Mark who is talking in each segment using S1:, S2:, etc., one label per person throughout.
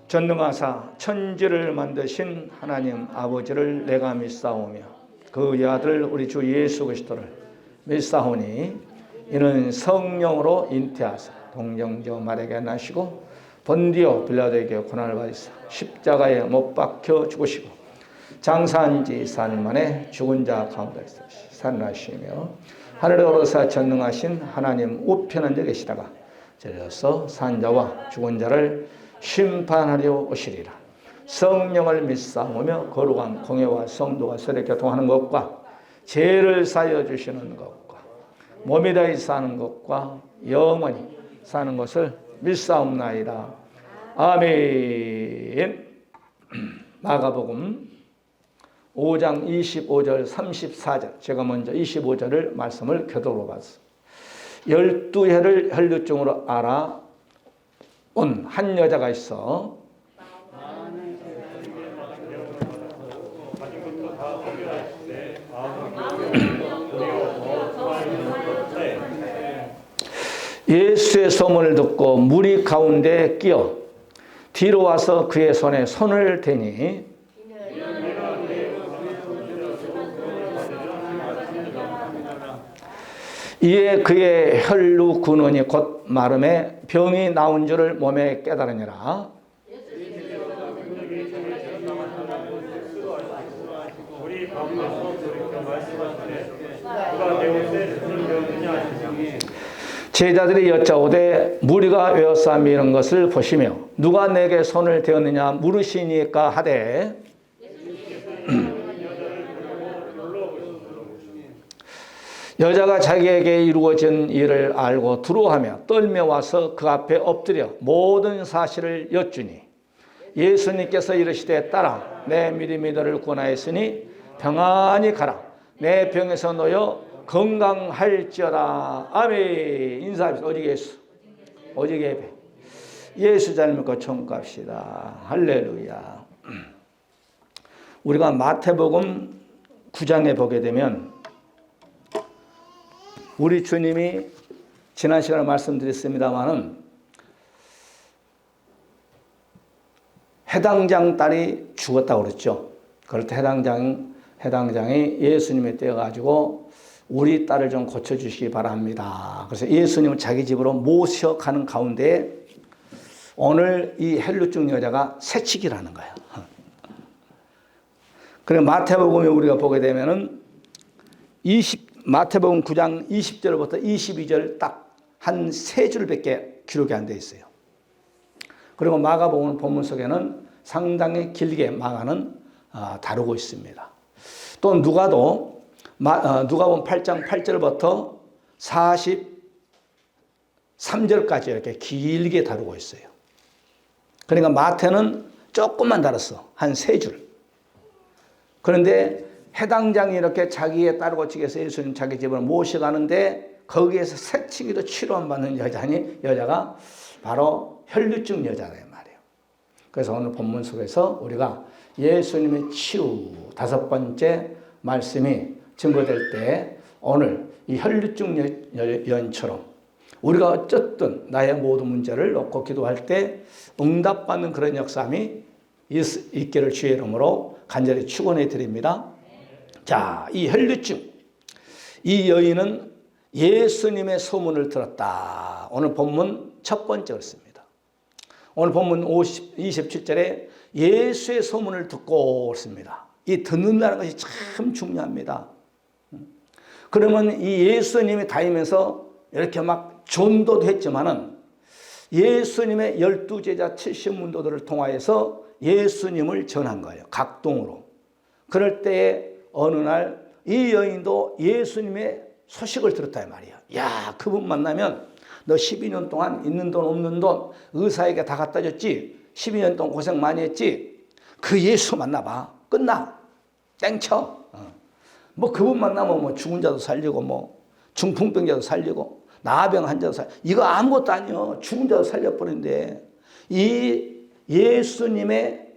S1: 전능하사 천지를 만드신 하나님 아버지를 내가 믿사오며 그의 아들 우리 주 예수 그리스도를 믿사오니 이는 성령으로 잉태하사 동정녀 마리아에게 나시고 본디오 빌라도에게 고난을 받으사 십자가에 못 박혀 죽으시고 장사한 지 4일 만에 죽은 자 가운데서 살아나시며 하늘에 오르사 전능하신 하나님 우편한 데 계시다가 저리서 산 자와 죽은 자를 심판하려 오시리라. 성령을 믿사오며 거룩한 공예와 성도가 서로 교통하는 것과 죄를 사여 주시는 것과 몸이 다히 사는 것과 영원히 사는 것을 믿사옵나이다. 아멘. 마가복음 5장 25절 34절 제가 먼저 25절을 말씀을 교독으로 봤습니다. 12해를 혈루증으로 알아온 한 여자가 있어 예수의 소문을 듣고 무리 가운데 끼어 뒤로 와서 그의 손에 손을 대니 이에 그의 혈루 근원이 곧 마름에 병이 나온 줄을 몸에 깨달으니라. 제자들이 여짜오되 무리가 외워싸미 이런 것을 보시며 누가 내게 손을 대었느냐 물으시니까 하되 여자가 자기에게 이루어진 일을 알고 두려워하며 떨며 와서 그 앞에 엎드려 모든 사실을 여쭈니 예수님께서 이르시되 딸아 내 믿음이 너를 구원하였으니 평안히 가라 내 병에서 놓여 건강할지어다. 아멘. 인사합시다. 오직 예수 오직 예배 예수 잘 믿고 천국 갑시다. 할렐루야. 우리가 마태복음 9장에 보게 되면 우리 주님이 지난 시간에 말씀드렸습니다마는 해당장 딸이 죽었다고 그랬죠. 그럴 때 해당장이 예수님에 떼어가지고 우리 딸을 좀 고쳐주시기 바랍니다. 그래서 예수님을 자기 집으로 모셔가는 가운데 오늘 이 혈루증 여자가 새치기라는 거예요. 그래 마태복음에 우리가 보게 되면은 마태복음 9장 20절부터 22절 딱 한 세 줄밖에 기록이 안 돼 있어요. 그리고 마가복음 본문 속에는 상당히 길게 마가는 다루고 있습니다. 또 누가복음 8장 8절부터 43절까지 이렇게 길게 다루고 있어요. 그러니까 마태는 조금만 다뤘어. 한 세 줄. 그런데 해당장이 이렇게 자기의 딸을 고치기 위해서 예수님 자기 집으로 모셔가는데 거기에서 새치기도 치료 안 받는 여자가 바로 혈루증 여자란 말이에요. 그래서 오늘 본문 속에서 우리가 예수님의 치유 5번째 말씀이 증거될 때 오늘 이 혈루증 여인처럼 우리가 어쨌든 나의 모든 문제를 놓고 기도할 때 응답받는 그런 역사함이 있기를 주의 이름으로 간절히 축원해 드립니다. 자, 이 혈루증 이 여인은 예수님의 소문을 들었다. 오늘 본문 첫 번째 그렇습니다. 오늘 본문 27절에 예수의 소문을 듣고 그렇습니다. 이 듣는다는 것이 참 중요합니다. 그러면 이 예수님이 다니면서 이렇게 막 전도도 했지만은 예수님의 12제자 70문도들을 통하여서 예수님을 전한 거예요. 각동으로. 그럴 때에 어느 날 이 여인도 예수님의 소식을 들었다 말이야. 야, 그분 만나면 너 12년 동안 있는 돈 없는 돈 의사에게 다 갖다 줬지. 12년 동안 고생 많이 했지. 그 예수 만나봐. 끝나. 땡쳐. 뭐 그분 만나면 뭐 죽은 자도 살리고 뭐 중풍병자도 살리고 나병 환자도 살리고 이거 아무것도 아니요. 죽은 자도 살려버린데 이 예수님의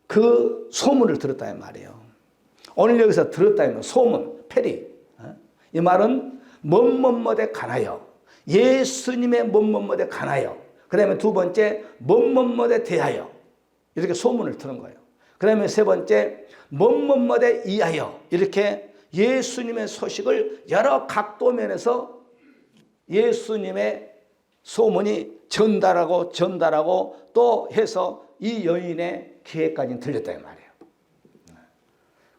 S1: 그 소문을 들었다 말이에요. 오늘 여기서 들었다면 소문, 페리. 이 말은 뭐뭐뭐에 관하여 예수님의 뭐뭐뭐에 관하여 그 다음에 두 번째 뭐뭐뭐에 대하여 이렇게 소문을 들은 거예요. 그 다음에 세 번째, 뭐뭐뭐에 의하여 이렇게 예수님의 소식을 여러 각도면에서 예수님의 소문이 전달하고 또 해서 이 여인의 귀에까지 들렸다 이 말이에요.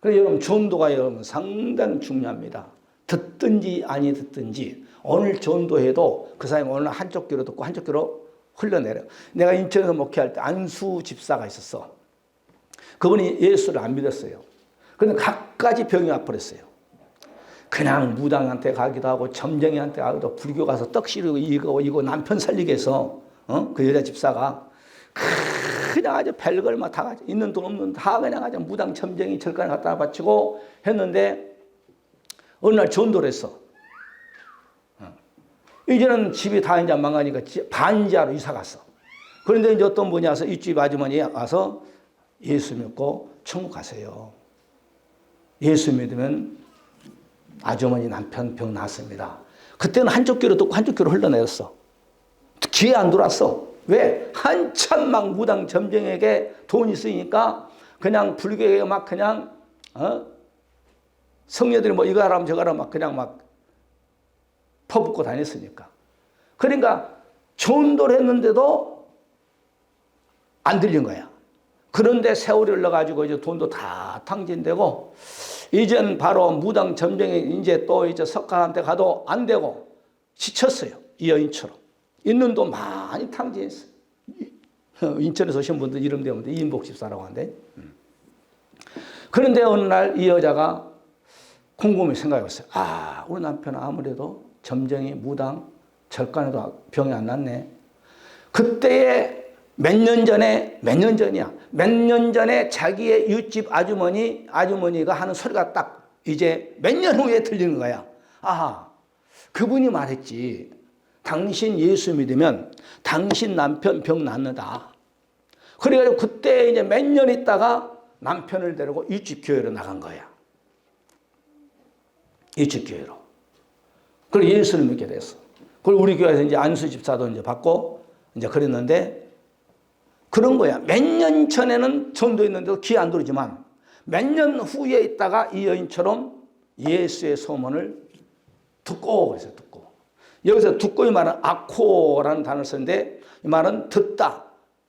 S1: 그래서 여러분 전도가 여러분 상당히 중요합니다. 듣든지 아니 듣든지 오늘 전도해도 그 사람이 오늘 한쪽 귀로 듣고 한쪽 귀로 흘러내려. 내가 인천에서 목회할 때 안수 집사가 있었어. 그분이 예수를 안 믿었어요. 그런데 갖가지 병이 와버렸어요. 그냥 무당한테 가기도 하고 점쟁이한테 가기도 하고 불교 가서 떡 시르고 이거 남편 살리게 해서 그 여자 집사가 그냥 아주 별걸만 다 가지고 있는 돈 없는 다 그냥 아주 무당 점쟁이 절간에 갖다 바치고 했는데 어느 날 전도를 했어. 이제는 집이 다 이제 망가니까 반지하로 이사 갔어. 그런데 이제 어떤 분이 와서 이 집 아주머니 와서 예수 믿고 천국 가세요. 예수 믿으면 아주머니 남편 병 났습니다. 그때는 한쪽 귀로 듣고 한쪽 귀로 흘러내렸어. 귀에 안 들어왔어. 왜? 한참 막 무당 점쟁에게 돈이 쓰이니까 그냥 불교에 막 그냥 성녀들이 뭐 이거 하라면 저거 하라면 막 그냥 막 퍼붓고 다녔으니까. 그러니까 전도를 했는데도 안 들린 거야. 그런데 세월이 흘러가지고 이제 돈도 다 탕진되고 이젠 바로 무당 점쟁이 이제 또 이제 석가한테 가도 안 되고 지쳤어요. 이 여인처럼. 있는 돈 많이 탕진했어요. 인천에서 오신 분들 이름 대면 이인복 집사라고 하는데. 그런데 어느 날 이 여자가 곰곰이 생각해봤어요. 아, 우리 남편은 아무래도 점쟁이, 무당, 절간에도 병이 안 났네. 그때에 몇 년 전에 자기의 이웃집 아주머니가 하는 소리가 딱 이제 몇 년 후에 들리는 거야. 아하, 그분이 말했지. 당신 예수 믿으면 당신 남편 병 낫는다. 그래가지고 그때 이제 몇 년 있다가 남편을 데리고 이웃집 교회로 나간 거야. 이웃집 교회로. 그리고 예수를 믿게 됐어. 그리고 우리 교회에서 이제 안수 집사도 이제 받고 이제 그랬는데 그런 거야. 몇 년 전에는 전도했는데도 귀에 안 들어오지만 몇 년 후에 있다가 이 여인처럼 예수의 소문을 듣고 그래서 듣고. 여기서 듣고 이 말은 아코라는 단어를 쓰는데 이 말은 듣다,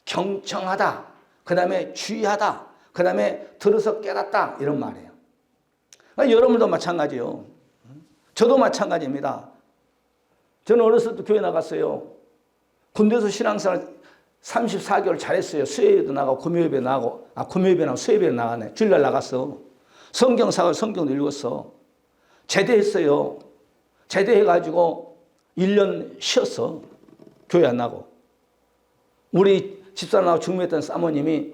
S1: 경청하다, 그 다음에 주의하다, 그 다음에 들어서 깨닫다 이런 말이에요. 그러니까 여러분도 마찬가지요. 저도 마찬가지입니다. 저는 어렸을 때 교회 나갔어요. 군대에서 신앙생활 34개월 잘했어요. 수요일에도 나가고 금요일에 나가고 금요일에 나가고 수요일에 나가네. 주일날 나갔어. 성경 사고 성경도 읽었어. 제대했어요. 제대해가지고 1년 쉬었어. 교회 안 나고. 우리 집사람하고 중매했던 사모님이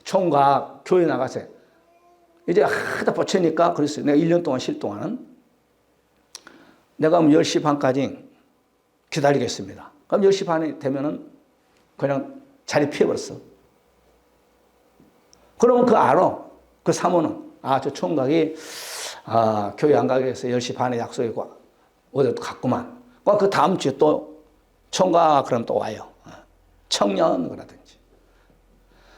S1: 총각 교회 나가세요. 이제 하다 뻗치니까 그랬어요. 내가 1년 동안 쉴 동안은 내가 10시 반까지 기다리겠습니다. 그럼 10시 반이 되면은 그냥 자리 피해버렸어. 그러면 그 알아. 그 사모는. 저 총각이, 교회 안 가게 해서 10시 반에 약속이고, 어제 또 갔구만. 그 다음 주에 또 총각 그럼 또 와요. 청년 그러든지.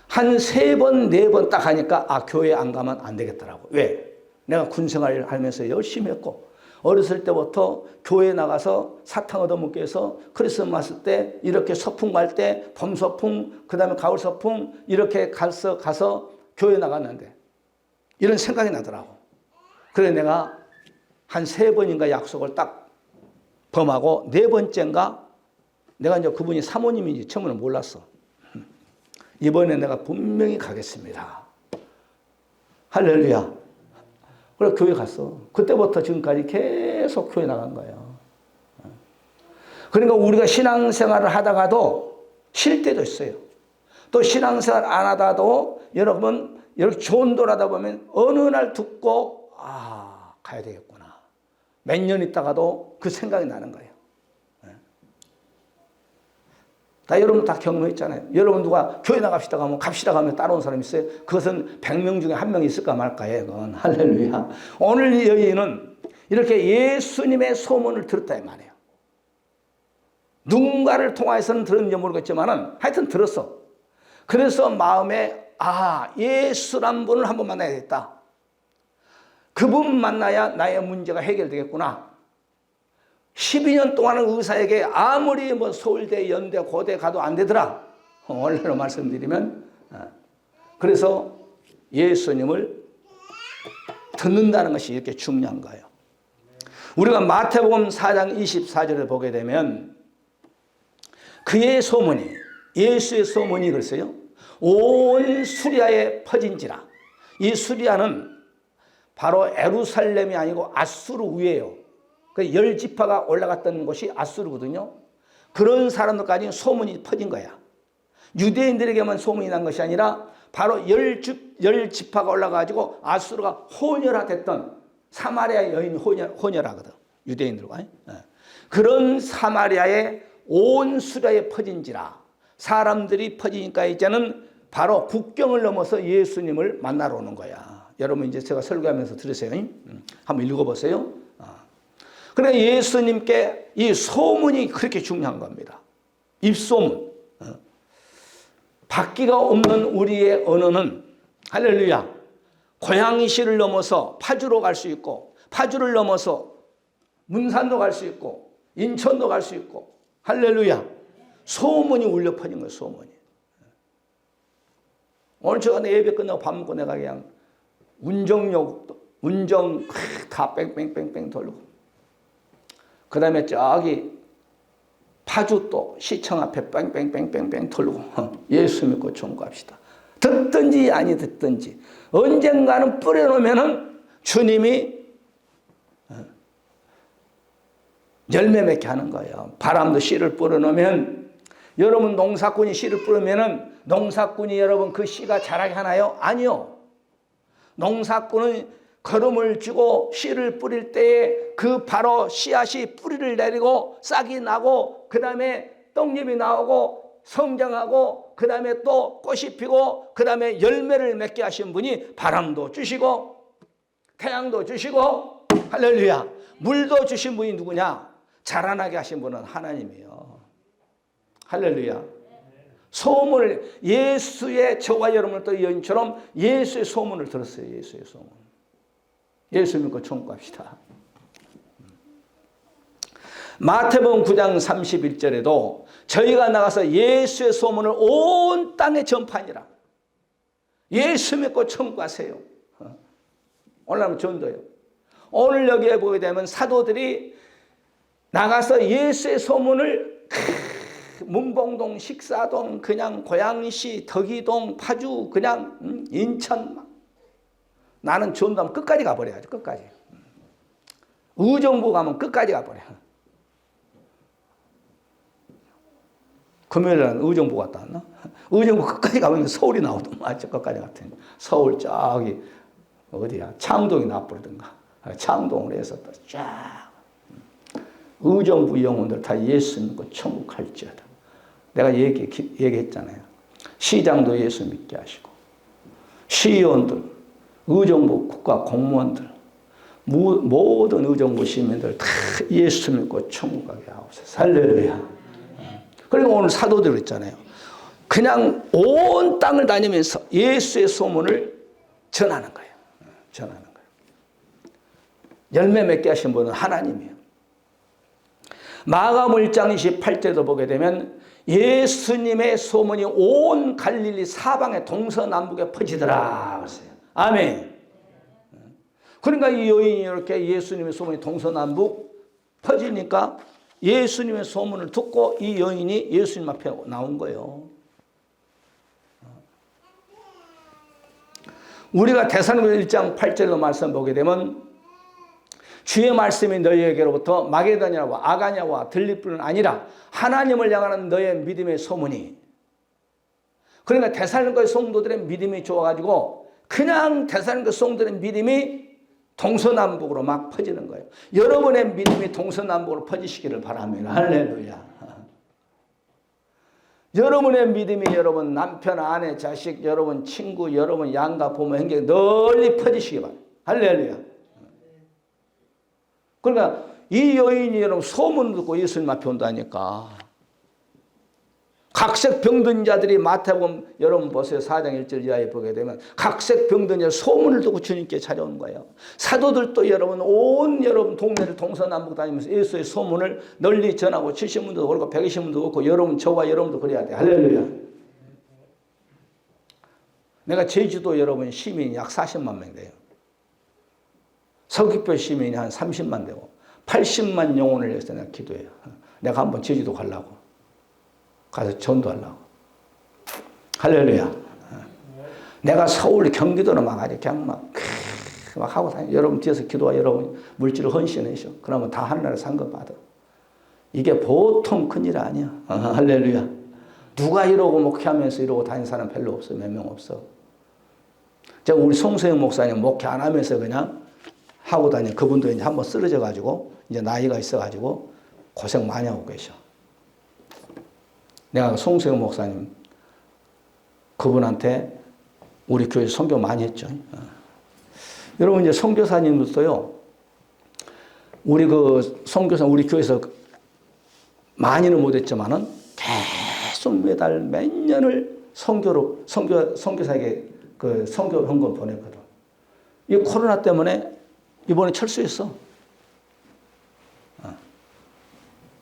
S1: 한 3번, 4번 딱 하니까, 교회 안 가면 안 되겠더라고. 왜? 내가 군생활 하면서 열심히 했고, 어렸을 때부터 교회 나가서 사탕 얻어먹기 위해서 크리스마스 때 이렇게 서풍 갈 때 봄 서풍 그 다음에 가을 서풍 이렇게 가서 교회 나갔는데 이런 생각이 나더라고. 그래 내가 한 3번인가 약속을 딱 범하고 4번째인가 내가 이제 그분이 사모님인지 처음에는 몰랐어. 이번에 내가 분명히 가겠습니다. 할렐루야. 그래서 교회 갔어. 그때부터 지금까지 계속 교회 나간 거예요. 그러니까 우리가 신앙생활을 하다가도 쉴 때도 있어요. 또 신앙생활 안 하다도 여러분 이렇게 전도를 하다 보면 어느 날 듣고 가야 되겠구나. 몇 년 있다가도 그 생각이 나는 거예요. 다 여러분 다 경험했잖아요. 여러분 누가 교회 나갑시다 가면 갑시다 가면 따라온 사람 있어요? 그것은 100명 중에 1명 있을까 말까요? 그건 할렐루야. 오늘 이 여인은 이렇게 예수님의 소문을 들었다 이 말이에요. 누군가를 통하여서는 들었는지 모르겠지만은 하여튼 들었어. 그래서 마음에 예수란 분을 한번 만나야겠다. 그분 만나야 나의 문제가 해결되겠구나. 12년 동안은 의사에게 아무리 뭐 서울대, 연대, 고대 가도 안 되더라. 원래로 말씀드리면. 그래서 예수님을 듣는다는 것이 이렇게 중요한 거예요. 우리가 마태복음 4장 24절을 보게 되면 그의 소문이, 예수의 소문이 글쎄요, 온 수리아에 퍼진지라. 이 수리아는 바로 에루살렘이 아니고 아수르 위에요. 그 열 지파가 올라갔던 곳이 아수르거든요. 그런 사람들까지 소문이 퍼진 거야. 유대인들에게만 소문이 난 것이 아니라 바로 열 지파가 올라가지고 아수르가 혼혈화됐던 사마리아 여인이 혼혈하거든. 유대인들과. 그런 사마리아에 온 수리아에 퍼진지라. 사람들이 퍼지니까 이제는 바로 국경을 넘어서 예수님을 만나러 오는 거야. 여러분 이제 제가 설교하면서 들으세요. 한번 읽어보세요. 그러니까 예수님께 이 소문이 그렇게 중요한 겁니다. 입소문. 바퀴가 없는 우리의 언어는 할렐루야. 고양시를 넘어서 파주로 갈 수 있고, 파주를 넘어서 문산도 갈 수 있고, 인천도 갈 수 있고, 할렐루야. 소문이 울려 퍼진 거예요. 소문이. 오늘 제가 예배 끝나고 밥 먹고 내가 그냥 운정 다 뺑뺑뺑뺑 돌고, 그 다음에 저기 파주 또 시청 앞에 뺑뺑뺑뺑뺑 돌고 예수 믿고 청구합시다. 듣든지 아니 듣든지 언젠가는 뿌려놓으면은 주님이 열매 맺게 하는 거예요. 바람도 씨를 뿌려놓으면, 여러분 농사꾼이 씨를 뿌리면은 농사꾼이 여러분 그 씨가 자라게 하나요? 아니요. 농사꾼은 거름을 주고 씨를 뿌릴 때에 그 바로 씨앗이 뿌리를 내리고 싹이 나고 그 다음에 떡잎이 나오고 성장하고 그 다음에 또 꽃이 피고 그 다음에 열매를 맺게 하신 분이 바람도 주시고 태양도 주시고 할렐루야 물도 주신 분이 누구냐? 자라나게 하신 분은 하나님이에요. 할렐루야. 소문을, 예수의, 저와 여러분을 또 여인처럼 예수의 소문을 들었어요. 예수의 소문. 예수 믿고 청구합시다. 마태복음 9장 31절에도 저희가 나가서 예수의 소문을 온 땅에 전파하니라. 예수 믿고 청구하세요. 오늘 하면 전도요. 오늘 여기에 보게 되면 사도들이 나가서 예수의 소문을 문봉동, 식사동, 그냥 고양시, 덕이동, 파주, 그냥 인천. 나는 전도하면 끝까지 가버려야죠. 끝까지. 의정부 가면 끝까지 가버려. 금요일날 의정부 갔다 왔나? 의정부 끝까지 가면 서울이 나오더만. 끝까지 갔더니 서울 저기 어디야? 창동이 나버리던가. 창동을 해서 또 쫙. 의정부 영혼들 다 예수 믿고 천국 갈지어다. 내가 얘기했잖아요. 시장도 예수 믿게 하시고, 시의원들, 의정부 국가 공무원들, 모든 의정부 시민들 다 예수 믿고 천국 가게 하옵소서. 할렐루야. 그리고 오늘 사도들 있잖아요. 그냥 온 땅을 다니면서 예수의 소문을 전하는 거예요. 전하는 거예요. 열매 맺게 하신 분은 하나님이에요. 마가복음 1장 28절도 보게 되면 예수님의 소문이 온 갈릴리 사방에 동서남북에 퍼지더라 그랬어요. 아멘. 그러니까 이 여인이 이렇게 예수님의 소문이 동서남북 퍼지니까 예수님의 소문을 듣고 이 여인이 예수님 앞에 나온 거예요. 우리가 데살로니가 1장 8절로 말씀 보게 되면 주의 말씀이 너희에게로부터 마게도냐와 아가냐와 들릴 뿐 아니라 하나님을 향하는 너의 믿음의 소문이, 그러니까 데살로니가 성도들의 믿음이 좋아가지고 그냥 데살로니가 성도들의 믿음이 동서남북으로 막 퍼지는 거예요. 여러분의 믿음이 동서남북으로 퍼지시기를 바랍니다. 할렐루야. 여러분의 믿음이 여러분 남편, 아내, 자식, 여러분 친구, 여러분 양가, 부모, 형제 널리 퍼지시기 바랍니다. 할렐루야. 그러니까 이 여인이 여러분 소문을 듣고 예수님 앞에 온다니까 각색 병든 자들이 마태복음 여러분 보세요. 4장 1절 이하에 보게 되면 각색 병든 자 소문을 듣고 주님께 찾아오는 거예요. 사도들도 여러분 온 여러분 동네를 동서남북 다니면서 예수의 소문을 널리 전하고 70분도 그렇고 120분도 그렇고 여러분 저와 여러분도 그래야 돼. 할렐루야. 내가 제주도 여러분 시민이 약 40만 명 돼요. 서귀포 시민이 한 30만 되고 80만 영혼을 위해서 내가 기도해요. 내가 한번 제주도 가려고. 가서 전도하려고. 할렐루야. 내가 서울 경기도는 막 아주 그냥 막 하고 다녀. 여러분 뒤에서 기도와 여러분 물질을 헌신하셔. 그러면 다 하늘나라 상급 받아. 이게 보통 큰일 아니야. 할렐루야. 누가 이러고 목회하면서 이러고 다니는 사람 별로 없어. 몇 명 없어. 제가 우리 송소영 목사님 목회 안 하면서 그냥 하고 다니는 그분도 이제 한번 쓰러져 가지고 이제 나이가 있어 가지고 고생 많이 하고 계셔. 내가 송소영 목사님 그분한테 우리 교회 선교 많이 했죠. 여러분 이제 선교사님들도요. 우리 그 선교사 우리 교회에서 많이는 못했지만은 계속 매달 몇 년을 선교사에게 그 선교 헌금 보냈거든. 이 코로나 때문에 이번에 철수했어.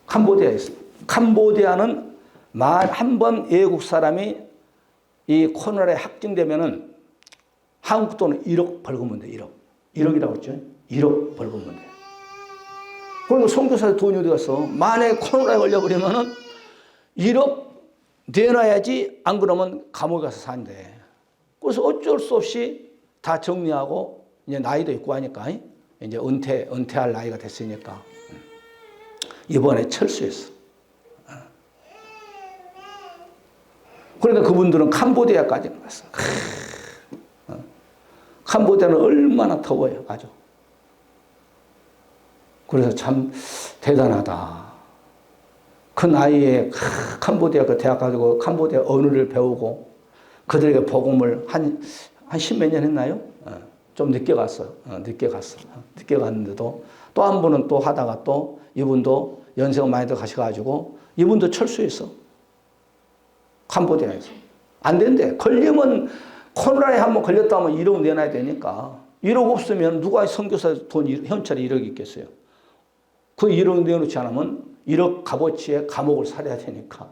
S1: 캄보디아에 있어. 캄보디아는 만 한 번 외국 사람이 이 코로나에 확진되면은 한국 돈은 1억 벌금은 돼. 1억. 1억이라고 했죠. 1억 벌금은 돼. 그리고 선교사에 돈이 어디 갔어? 만약에 코로나에 걸려버리면은 1억 내놔야지 안 그러면 감옥에 가서 산대. 그래서 어쩔 수 없이 다 정리하고 이제 나이도 있고 하니까 이제 은퇴할 나이가 됐으니까 이번에 철수했어. 그러니까 그분들은 캄보디아까지 갔어. 캄보디아는 얼마나 더워요. 아주. 그래서 참 대단하다. 그 나이에 캄보디아 그 대학 가지고 캄보디아 언어를 배우고 그들에게 복음을 한 십몇 년 했나요? 좀 늦게 갔어. 늦게 갔는데도 또 한 분은 또 하다가 또 이분도 연세가 많이 더 가셔가지고 이분도 철수했어. 캄보디아에서. 안 된대. 걸리면 코로나에 한번 걸렸다 하면 1억 내놔야 되니까 1억 없으면 누가 선교사 돈 현찰이 1억이 있겠어요. 그 1억 내놓지 않으면 1억 값어치의 감옥을 살아야 되니까.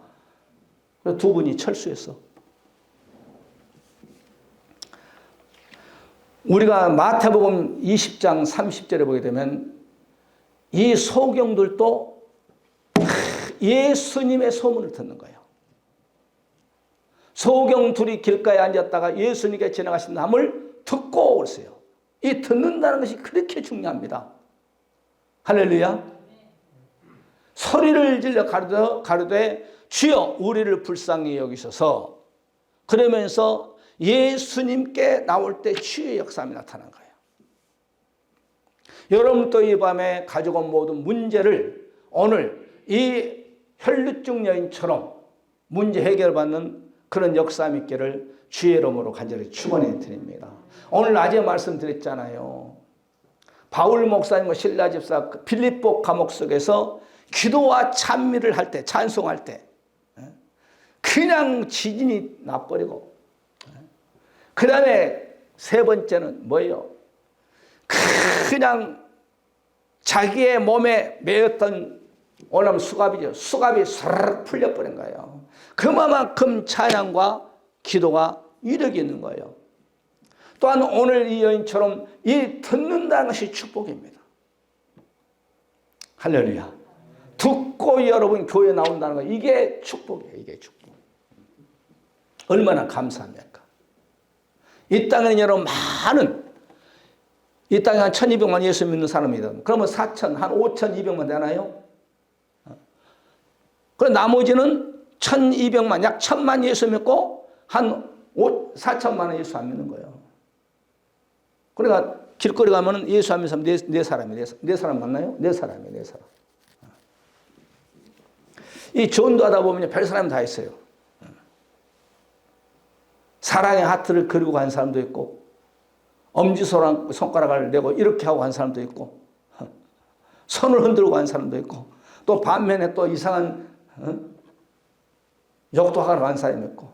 S1: 그래서 두 분이 철수했어. 우리가 마태복음 20장 30절에 보게 되면 이 소경들도 예수님의 소문을 듣는 거예요. 소경 둘이 길가에 앉았다가 예수님께 지나가신 남을 듣고 오세요. 이 듣는다는 것이 그렇게 중요합니다. 할렐루야. 소리를 질러 가르되 주여 우리를 불쌍히 여기소서. 그러면서 예수님께 나올 때 치유의 역사함이 나타난 거예요. 여러분도 이 밤에 가지고 온 모든 문제를 오늘 이 혈루증 여인처럼 문제 해결받는 그런 역사함 있기를 주의 이름으로 간절히 축원해 드립니다. 오늘 낮에 말씀드렸잖아요. 바울 목사님과 신라 집사 빌립보 감옥 속에서 기도와 찬미를 할 때, 찬송할 때 그냥 지진이 나버리고 그 다음에 세 번째는 뭐예요? 그냥 자기의 몸에 매였던 오늘 수갑이죠. 수갑이 스르륵 풀려버린 거예요. 그만큼 찬양과 기도가 위력이 있는 거예요. 또한 오늘 이 여인처럼 이 듣는다는 것이 축복입니다. 할렐루야. 듣고 여러분 교회에 나온다는 거 이게 축복이에요. 이게 축복. 얼마나 감사합니까? 이 땅에는 여러분 많은 이 땅에 한 1200만 예수 믿는 사람이다. 그러면 4천, 한 5200만 되나요? 그럼 나머지는 1200만, 약 1000만 예수 믿고 한 4천만은 예수 안 믿는 거예요. 그러니까 길거리 가면은 예수 안 믿는 사람 네 사람이에요. 네 사람 맞나요? 네 사람이에요. 네 사람. 이 전도하다 보면 별 사람이 다 있어요. 사랑의 하트를 그리고 간 사람도 있고 엄지손가락을 내고 이렇게 하고 간 사람도 있고 손을 흔들고 간 사람도 있고 또 반면에 또 이상한 욕도 하러 간 사람이 있고.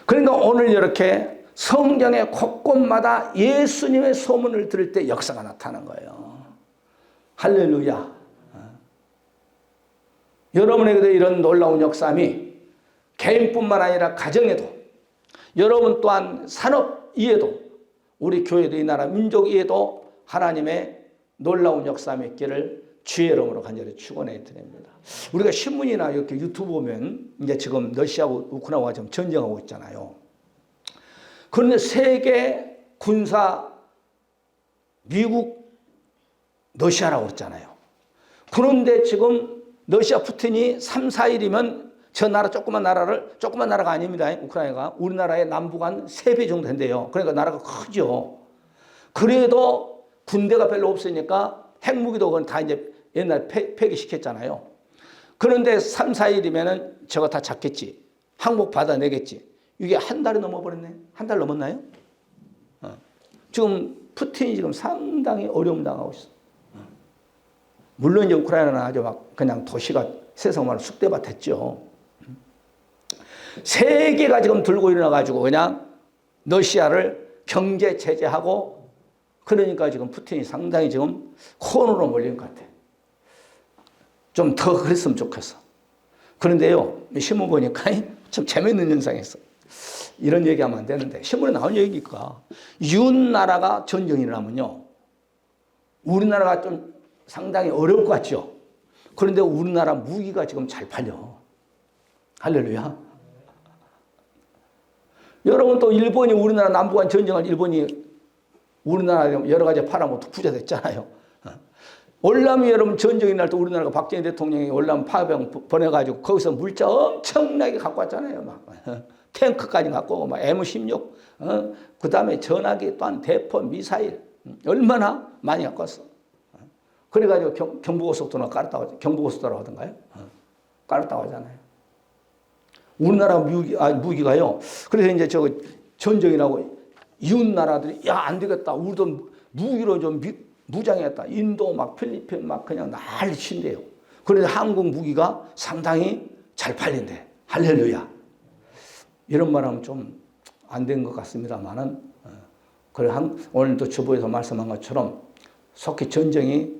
S1: 그러니까 오늘 이렇게 성경의 곳곳마다 예수님의 소문을 들을 때 역사가 나타나는 거예요. 할렐루야. 여러분에게도 이런 놀라운 역사함이 개인뿐만 아니라 가정에도, 여러분 또한 산업 이에도, 우리 교회도 이 나라 민족 이에도 하나님의 놀라운 역사함이 있기를 주의 이름으로 간절히 축원해 드립니다. 우리가 신문이나 이렇게 유튜브 보면 이제 지금 러시아하고 우크라이나가 지금 전쟁하고 있잖아요. 그런데 세계 군사 미국 러시아라고 했잖아요. 그런데 지금 러시아 푸틴이 3, 4일이면 저 나라 조그만 나라가 아닙니다. 우크라이나가 우리나라의 남북 한 3배 정도 된대요. 그러니까 나라가 크죠. 그래도 군대가 별로 없으니까 핵무기도 그건 다 이제 옛날 폐기시켰잖아요. 그런데 3, 4일이면은 저거 다 잡겠지. 항복 받아내겠지. 이게 한 달이 넘어버렸네. 한 달 넘었나요? 지금 푸틴이 지금 상당히 어려움 당하고 있어. 물론 이제 우크라이나는 아주 막 그냥 도시가 세상만으로 쑥대밭 됐죠. 세계가 지금 들고 일어나가지고 그냥 러시아를 경제 제재하고, 그러니까 지금 푸틴이 상당히 지금 코너로 몰린 것 같아. 좀 더 그랬으면 좋겠어. 그런데요, 신문 보니까 참 재밌는 현상이 있어. 이런 얘기하면 안 되는데, 신문에 나온 얘기니까, 윤나라가 전쟁이 일어나면요, 우리나라가 좀 상당히 어려울 것 같죠. 그런데 우리나라 무기가 지금 잘 팔려. 할렐루야. 여러분 또 일본이 우리나라 남북한 전쟁을 일본이 우리나라 여러 가지 팔아먹고 부자 됐잖아요. 월남이 여러분 전쟁이 날 때 우리나라가 박정희 대통령이 월남 파병 보내가지고 거기서 물자 엄청나게 갖고 왔잖아요. 막 탱크까지 갖고 오고 막 M16, 그 다음에 전화기 또한 대포 미사일 얼마나 많이 갖고 왔어. 그래가지고 경부고속도로 깔았다고, 경부고속도로 하던가요? 깔았다고 하잖아요. 우리나라 무기가요. 그래서 이제 저거 전쟁이라고 이웃 나라들이 야, 안 되겠다. 우리도 무기로 좀 무장했다. 인도 막 필리핀 막 그냥 난리 친대요. 그런데 한국 무기가 상당히 잘 팔린대. 할렐루야. 이런 말하면 좀 안 된 것 같습니다만은, 그래 오늘도 주보에서 말씀한 것처럼 속히 전쟁이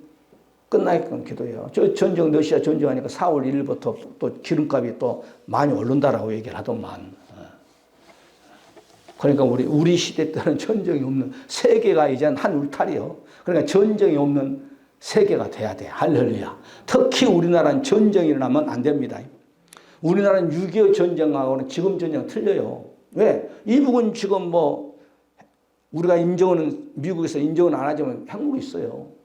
S1: 끝나게끔 기도해요. 저 전쟁, 러시아 전쟁하니까 4월 1일부터 또 기름값이 또 많이 오른다라고 얘기를 하더만. 그러니까 우리 시대 때는 전쟁이 없는 세계가 이제 한 울타리요. 그러니까 전쟁이 없는 세계가 돼야 돼. 할렐루야. 특히 우리나라는 전쟁이 일어나면 안 됩니다. 우리나라는 6.25 전쟁하고는 지금 전쟁 틀려요. 왜? 이북은 지금 뭐 우리가 인정은, 미국에서 인정은 안 하지만 핵무기 있어요.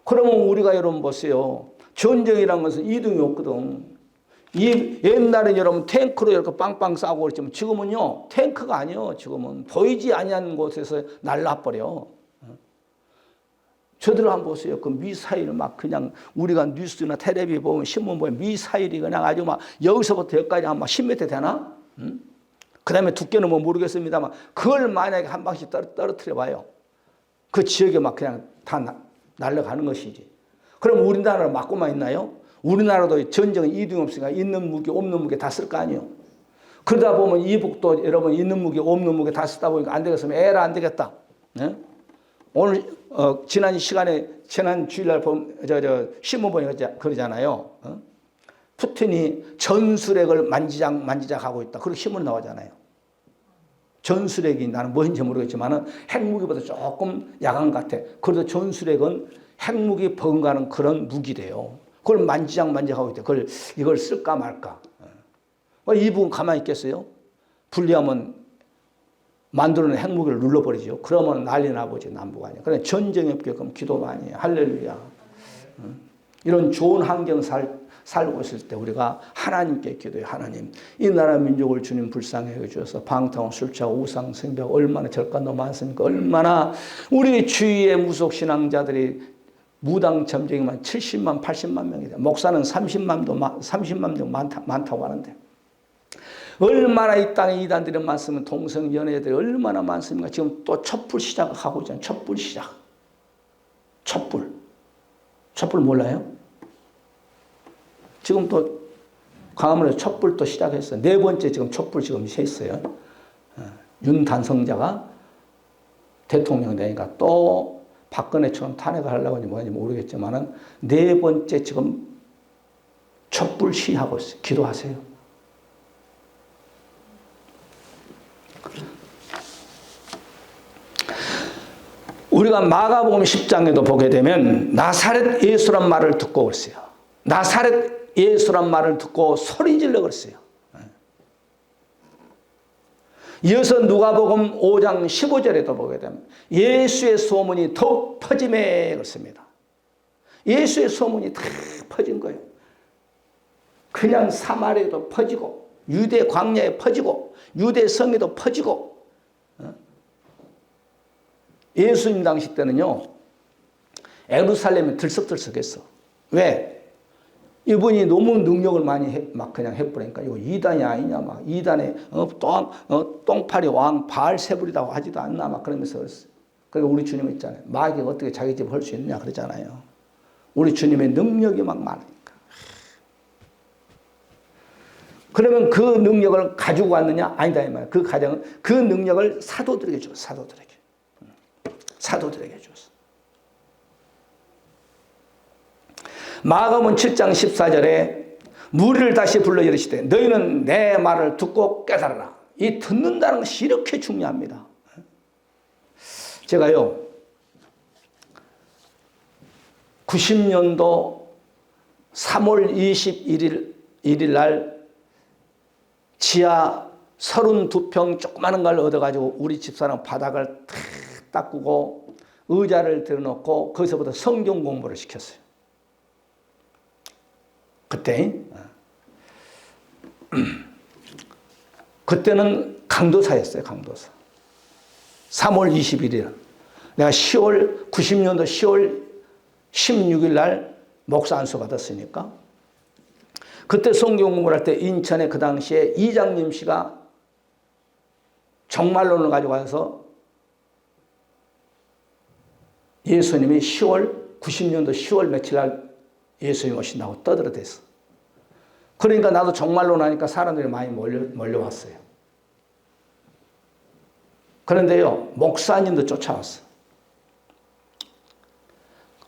S1: 그러면 우리가 여러분 보세요. 전쟁이란 것은 이등이 없거든. 옛날엔 여러분 탱크로 이렇게 빵빵 싸고 그랬지만 지금은요, 탱크가 아니요. 지금은 보이지 아니하는 곳에서 날라버려. 저들 한번 보세요. 그 미사일 막 그냥 우리가 뉴스나 텔레비 보면 신문 보면 미사일이 그냥 아주 막 여기서부터 여기까지 한 막 10m 되나? 그 다음에 두께는 뭐 모르겠습니다만 그걸 만약에 한 방씩 떨어뜨려 봐요. 그 지역에 막 그냥 다 날아가는 것이지. 그럼 우리나라는 맞고만 있나요? 우리나라도 전쟁은 이등이 없으니까 있는 무기 없는 무기 다 쓸 거 아니에요. 그러다 보면 이북도 여러분 있는 무기 없는 무기 다 쓰다 보니까 안 되겠으면 에라 안 되겠다. 네? 오늘 지난 시간에 지난 주일날 신문 보니까 그러잖아요. 푸틴이 전술핵을 만지작 하고 있다. 그렇게 신문 나오잖아요. 전술핵이 나는 뭐인지 모르겠지만은 핵무기보다 조금 약한 것 같아. 그래도 전술핵은 핵무기 버금가는 그런 무기래요. 그걸 만지작하고 있대. 이걸 쓸까 말까. 이북은 가만히 있겠어요? 분리하면 만들어낸 핵무기를 눌러버리죠. 그러면 난리 나보지, 남북 아니야. 그래, 전쟁이 없게끔 기도 많이 해. 할렐루야. 이런 좋은 환경 살고 있을 때 우리가 하나님께 기도해. 하나님, 이 나라 민족을 주님 불쌍히 해주셔서 방탕, 술 취하고 우상 숭배하고 얼마나 절간도 많습니까? 얼마나 우리 주위의 무속신앙자들이 무당 점쟁이만 70만, 80만 명이 돼. 목사는 30만 명 많다고 하는데 얼마나 이 땅에 이단들이 많으면 동성 연애들이 얼마나 많습니까? 지금 또 촛불 시작하고 있잖아요. 촛불 시작. 촛불 몰라요? 지금 또 광화문에서 촛불 또 시작했어요. 네 번째 지금 촛불 지금 했어요. 윤단성자가 대통령 되니까 또 박근혜처럼 탄핵을 하려고 하는지 뭐인지 모르겠지만은 네 번째 지금 촛불 시하고 있어요. 기도하세요. 우리가 마가복음 10장에도 보게 되면 나사렛 예수란 말을 듣고 그랬어요. 나사렛 예수란 말을 듣고 소리질러 그랬어요. 이어서 누가복음 5장 15절에도 보게 되면 예수의 소문이 더욱 퍼짐에 그렇습니다. 예수의 소문이 다 퍼진 거예요. 그냥 사마리아에도 퍼지고 유대 광야에 퍼지고 유대 성에도 퍼지고. 예수님 당시 때는요, 예루살렘이 들썩들썩했어. 왜? 이분이 너무 능력을 많이 막 그냥 해버리니까 이거 이단이 아니냐, 막 이단의 똥파리 왕 바알세불이라고 하지도 않나, 막 그러면서 그랬어요. 그리고 우리 주님 있잖아요. 마귀가 어떻게 자기 집 할 수 있느냐 그러잖아요. 우리 주님의 능력이 막 많으니까. 그러면 그 능력을 가지고 왔느냐? 아니다 이 말이에요. 그 가정은 그 능력을 사도들에게 줘, 사도들에게 줬어. 마가복음 7장 14절에 무리를 다시 불러 이르시되 너희는 내 말을 듣고 깨달아라. 이 듣는다는 것이 이렇게 중요합니다. 제가요 90년도 3월 21일 날 지하 32평 조그마한 걸 얻어가지고 우리 집사람 바닥을 탁 닦고 의자를 들어놓고 거기서부터 성경 공부를 시켰어요. 그때는 강도사였어요. 강도사. 3월 21일 내가 90년도 10월 16일 날 목사 안수 받았으니까 그때 성경 공부를 할 때 인천에 그 당시에 이장님 씨가 정말론을 가지고 와서 예수님이 90년도 10월 며칠 날 예수님 오신다고 떠들어댔어. 그러니까 나도 정말론 하니까 사람들이 많이 몰려왔어요. 그런데요, 목사님도 쫓아왔어.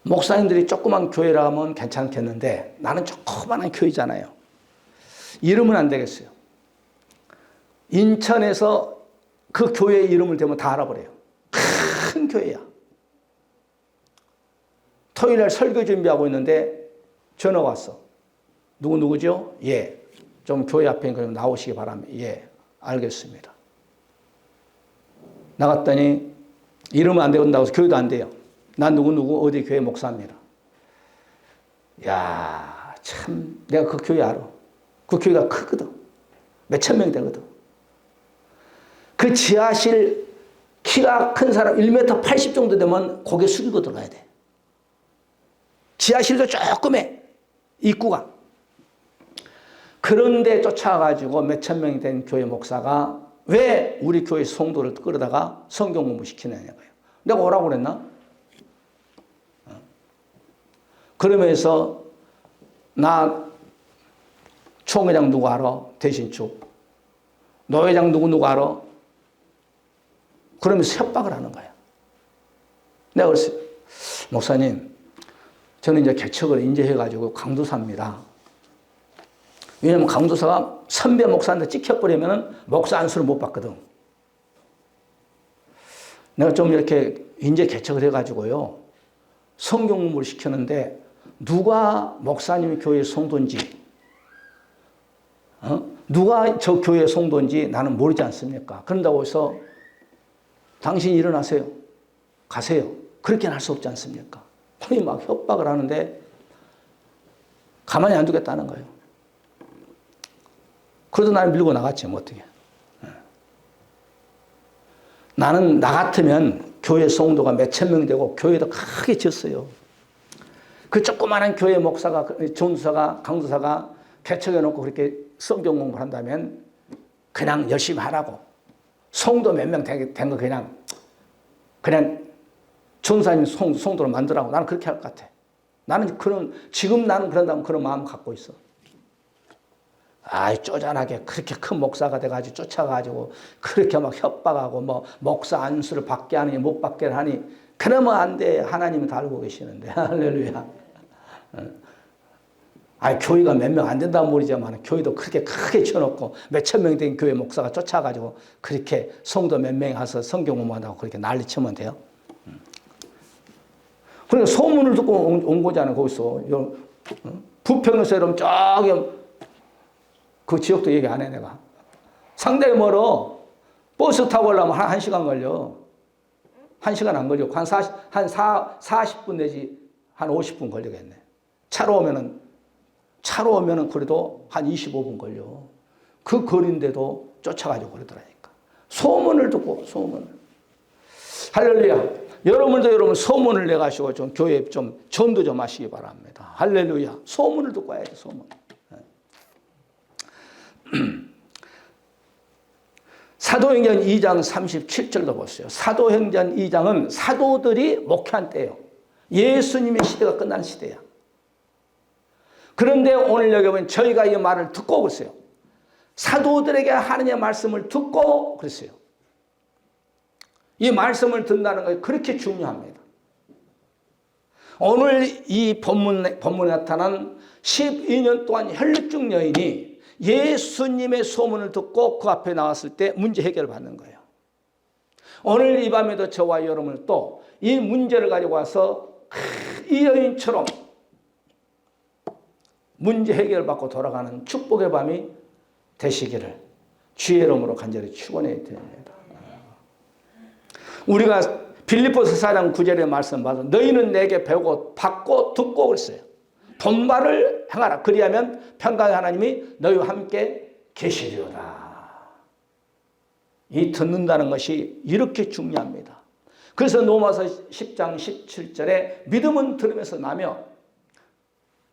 S1: 목사님들이 조그만 교회라 하면 괜찮겠는데 나는 조그만한 교회잖아요. 이름은 안 되겠어요. 인천에서 그 교회 이름을 대면 다 알아버려요. 큰 교회야. 토요일날 설교 준비하고 있는데 전화가 왔어. 누구죠? 예. 좀 교회 앞에 좀 나오시기 바랍니다. 예. 알겠습니다. 나갔더니 이러면 안 된다고 해서 교회도 안 돼요. 난 누구 어디 교회 목사입니다. 야, 참 내가 그 교회 알아. 그 교회가 크거든. 몇천 명이 되거든. 그 지하실 키가 큰 사람 1m 80 정도 되면 고개 숙이고 들어가야 돼. 지하실도 조그매 입구가. 그런데 쫓아가지고 몇천 명이 된 교회 목사가 왜 우리 교회 성도를 끌어다가 성경 공부 시키느냐고요. 내가 오라고 그랬나? 그러면서 나 총회장 누구 알아? 대신축. 노회장 누구 알아? 그러면서 협박을 하는 거야. 내가 그랬어요. 목사님, 저는 이제 개척을 인제해가지고 강도사입니다. 왜냐면 강도사가 선배 목사한테 찍혀버리면 목사 안수를 못 받거든. 내가 좀 이렇게 인제 개척을 해가지고요. 성경 공부를 시켰는데 누가 목사님의 교회 성도인지 누가 저 교회 성도인지 나는 모르지 않습니까? 그런다고 해서 당신이 일어나세요. 가세요. 그렇게는 할 수 없지 않습니까? 거의 막 협박을 하는데 가만히 안 두겠다는 거예요. 그래도 나를 밀고 나갔지 뭐 어떻게. 나는 나 같으면 교회 성도가 몇천 명 되고 교회도 크게 지었어요. 그 조그마한 교회 목사가 전도사가 강도사가 개척해놓고 그렇게 성경 공부를 한다면 그냥 열심히 하라고. 성도 몇 명 된 거 그냥 전사님 성도로 만들라고. 나는 그렇게 할 것 같아. 지금 나는 그런다면 그런 마음 갖고 있어. 쪼잔하게 그렇게 큰 목사가 돼가지고 쫓아가지고 그렇게 막 협박하고 뭐 목사 안수를 받게 하니 못 받게 하니 그러면 안 돼. 하나님이 다 알고 계시는데. 할렐루야. 교회가 몇 명 안 된다는 말이지만 교회도 그렇게 크게 쳐놓고 몇천 명 된 교회 목사가 쫓아가지고 그렇게 성도 몇 명이 가서 성경 공부한다고 그렇게 난리치면 돼요. 그러니까 소문을 듣고 온 거잖아요. 거기서. 부평에서 여러분 저기 그 지역도 얘기 안 해 내가. 상당히 멀어. 버스 타고 오려면 한 1시간 걸려. 1시간 안 걸려. 한 40분 내지 한 50분 걸리겠네. 차로 오면은 그래도 한 25분 걸려. 그 거리인데도 쫓아가지고 그러더라니까. 소문을 듣고, 소문을. 할렐루야. 여러분 소문을 내가시고 좀 교회에 좀 전도 좀 하시기 바랍니다. 할렐루야. 소문을 듣고 와야지, 소문. 사도행전 2장 37절도 보세요. 사도행전 2장은 사도들이 목회한 때예요. 예수님의 시대가 끝난 시대야. 그런데 오늘 여기 보면 저희가 이 말을 듣고 그랬어요. 사도들에게 하느님의 말씀을 듣고 그랬어요. 이 말씀을 듣는다는 것이 그렇게 중요합니다. 오늘 이 본문에 나타난 12년 동안 혈루증 여인이 예수님의 소문을 듣고 그 앞에 나왔을 때 문제 해결을 받는 거예요. 오늘 이 밤에도 저와 여러분을 또 이 문제를 가지고 와서 이 여인처럼 문제 해결을 받고 돌아가는 축복의 밤이 되시기를 주의 이름으로 간절히 축원해 드립니다. 우리가 빌립보서 4장 9절의 말씀 봐서 너희는 내게 배우고 받고 듣고 그랬어요. 본말을 행하라. 그리하면 평강의 하나님이 너희와 함께 계시리로다. 이 듣는다는 것이 이렇게 중요합니다. 그래서 로마서 10장 17절에 믿음은 들으면서 나며,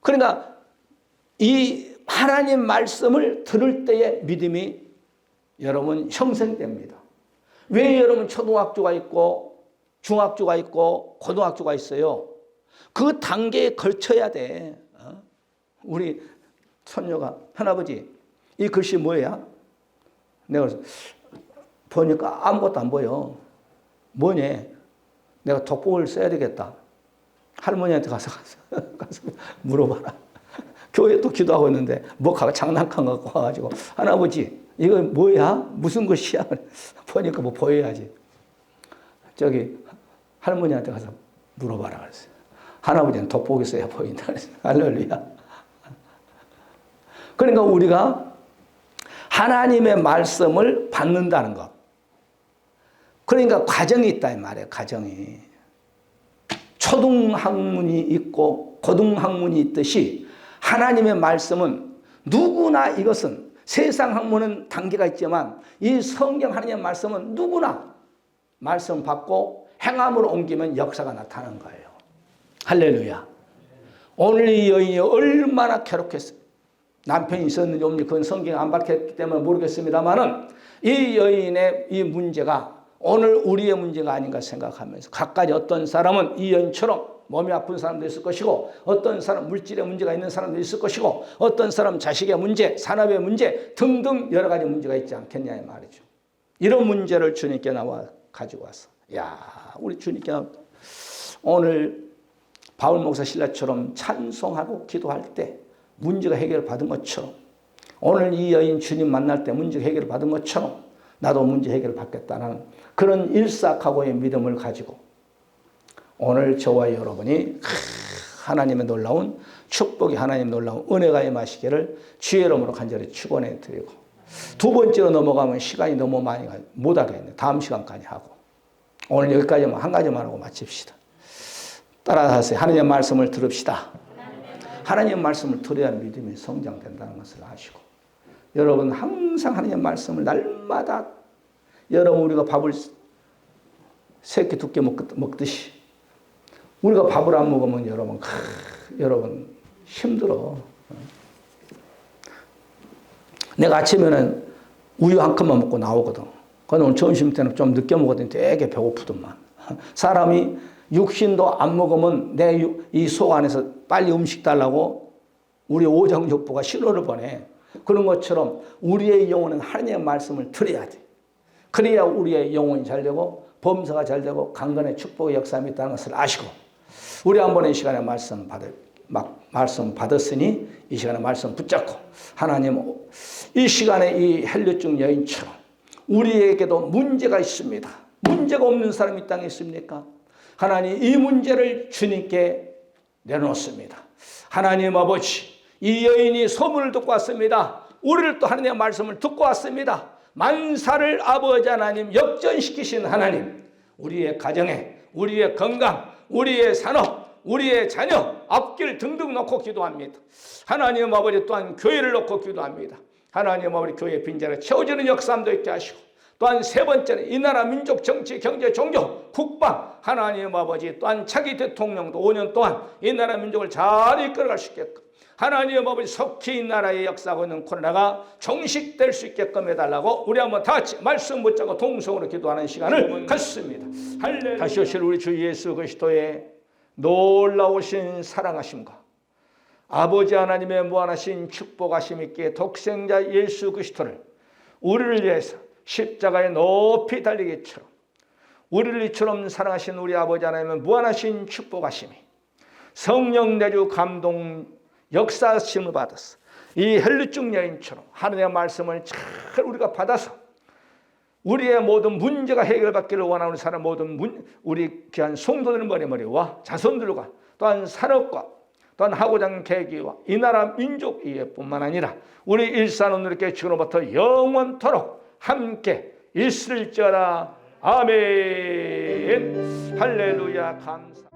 S1: 그러니까 이 하나님 말씀을 들을 때에 믿음이 여러분 형성됩니다. 왜 여러분 초등학교가 있고 중학교가 있고 고등학교가 있어요? 그 단계에 걸쳐야 돼. 우리 손녀가 할아버지 이 글씨 뭐야? 내가 보니까 아무것도 안 보여. 뭐니? 내가 독복을 써야 되겠다. 할머니한테 가서 물어봐라. 교회 또 기도하고 있는데 뭐 장난감 갖고 와가지고 할아버지 이거 뭐야? 무슨 글씨야? 보니까 뭐 보여야지. 저기 할머니한테 가서 물어봐라 그랬어요. 할아버지는 돋보기 써야 보인다 그랬어요. 할렐루야. 그러니까 우리가 하나님의 말씀을 받는다는 것. 그러니까 과정이 있다 이 말이에요. 과정이. 초등학문이 있고 고등학문이 있듯이 하나님의 말씀은 누구나 이것은 세상 학문은 단계가 있지만 이 성경 하나님의 말씀은 누구나 말씀 받고 행함으로 옮기면 역사가 나타나는 거예요. 할렐루야. 오늘 이 여인이 얼마나 괴롭겠어요. 남편이 있었는지 없는지 그건 성경에 안 밝혔기 때문에 모르겠습니다만은 이 여인의 이 문제가 오늘 우리의 문제가 아닌가 생각하면서 각가지 어떤 사람은 이 여인처럼 몸이 아픈 사람도 있을 것이고 어떤 사람 물질의 문제가 있는 사람도 있을 것이고 어떤 사람 자식의 문제, 산업의 문제 등등 여러 가지 문제가 있지 않겠냐 이 말이죠. 이런 문제를 주님께 나와 가지고 와서 우리 주님께 오늘 바울 목사 신라처럼 찬송하고 기도할 때 문제가 해결받은 것처럼 오늘 이 여인 주님 만날 때 문제가 해결받은 것처럼 나도 문제 해결을 받겠다는 그런 일사각오의 믿음을 가지고 오늘 저와 여러분이 하나님의 놀라운 축복이 하나님의 놀라운 은혜가 임하시기를 주의 이름으로 간절히 축원해 드리고 두 번째로 넘어가면 시간이 너무 많이 못 하겠네. 다음 시간까지 하고 오늘 여기까지만 한 가지만 하고 마칩시다. 따라하세요. 하나님의 말씀을 들읍시다. 하나님의 말씀을 들어야 믿음이 성장된다는 것을 아시고 여러분 항상 하나님의 말씀을 날마다 여러분 우리가 밥을 세 끼 두 끼 먹듯이 우리가 밥을 안 먹으면 여러분 힘들어. 내가 아침에는 우유 한 컵만 먹고 나오거든. 그런데 오늘 점심 때는 좀 늦게 먹었더니 되게 배고프더만. 사람이 육신도 안 먹으면 내 이 속 안에서 빨리 음식 달라고 우리 오정육부가 신호를 보내. 그런 것처럼 우리의 영혼은 하나님의 말씀을 들어야 돼. 그래야 우리의 영혼이 잘 되고 범사가 잘 되고 강건의 축복의 역사가 있다는 것을 아시고, 우리 한번 이 시간에 말씀 받았으니 이 시간에 말씀 붙잡고, 하나님 이 시간에 이 헬류증 여인처럼 우리에게도 문제가 있습니다. 문제가 없는 사람이 이 땅에 있습니까? 하나님, 이 문제를 주님께 내놓습니다. 하나님 아버지, 이 여인이 소문을 듣고 왔습니다. 우리를 또 하나님의 말씀을 듣고 왔습니다. 만사를 아버지 하나님 역전시키신 하나님, 우리의 가정에, 우리의 건강, 우리의 산업, 우리의 자녀, 앞길 등등 놓고 기도합니다. 하나님 아버지, 또한 교회를 놓고 기도합니다. 하나님 아버지, 교회 빈자리가 채워지는 역사함도 있게 하시고, 또한 세 번째는 이 나라 민족, 정치, 경제, 종교, 국방, 하나님 아버지, 또한 차기 대통령도 5년 동안 이 나라 민족을 잘 이끌어갈 수 있게끔, 하나님 아버지, 속히 이 나라에 역사하고 있는 코로나가 종식될 수 있게끔 해달라고 우리 한번 다 같이 말씀 붙잡고 동성으로 기도하는 시간을 갖습니다. 할렐루야. 다시 오실 우리 주 예수 그리스도의 놀라우신 사랑하심과 아버지 하나님의 무한하신 축복하심 있기에 독생자 예수 그리스도를 우리를 위해서 십자가에 높이 달리기처럼 우리를 이처럼 사랑하신 우리 아버지 하나님의 무한하신 축복하심이 성령 내주 감동 역사하심을 받았어. 이 헬류증 여인처럼 하나님의 말씀을 잘 우리가 받아서 우리의 모든 문제가 해결받기를 원하는 사람 모든 우리 귀한 성도들 머리머리와 자손들과 또한 산업과 또한 하고자 하는 계기와 이 나라 민족 이해뿐만 아니라 우리 일산은 이렇게 지금부터 영원토록 함께 있을지어다. 아멘. 할렐루야. 감사.